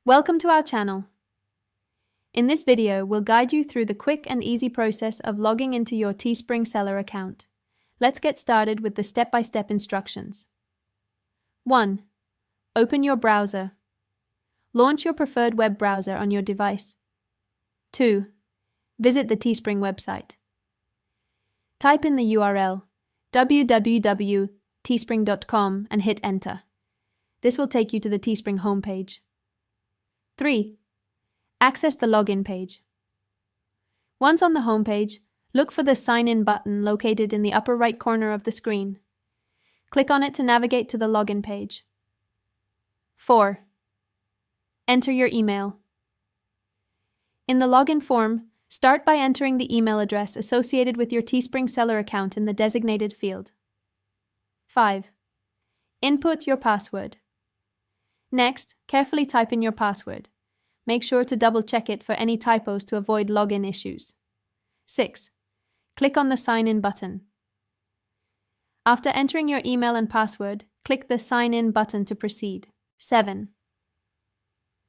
Welcome to our channel. In this video, we'll guide you through the quick and easy process of logging into your Teespring seller account. Let's get started with the step-by-step instructions. 1. Open your browser. Launch your preferred web browser on your device. 2. Visit the Teespring website. Type in the URL www.teespring.com and hit enter. This will take you to the Teespring homepage. 3. Access the login page. Once on the homepage, look for the Sign In button located in the upper right corner of the screen. Click on it to navigate to the login page. 4. Enter your email. In the login form, start by entering the email address associated with your Teespring seller account in the designated field. 5. Input your password. Next, carefully type in your password. Make sure to double-check it for any typos to avoid login issues. 6. Click on the Sign In button. After entering your email and password, click the Sign In button to proceed. 7.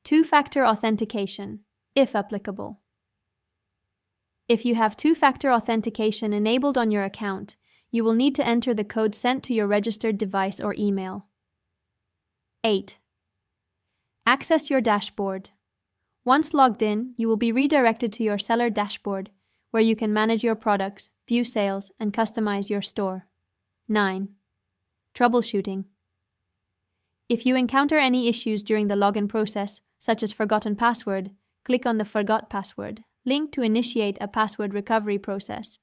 Two-factor authentication, if applicable. If you have two-factor authentication enabled on your account, you will need to enter the code sent to your registered device or email. 8. Access your dashboard. Once logged in, you will be redirected to your seller dashboard, where you can manage your products, view sales, and customize your store. 9. Troubleshooting. If you encounter any issues during the login process, such as forgotten password, click on the Forgot Password link to initiate a password recovery process.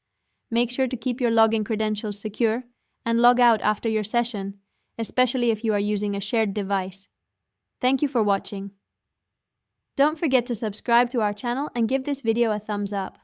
Make sure to keep your login credentials secure and log out after your session, especially if you are using a shared device. Thank you for watching. Don't forget to subscribe to our channel and give this video a thumbs up.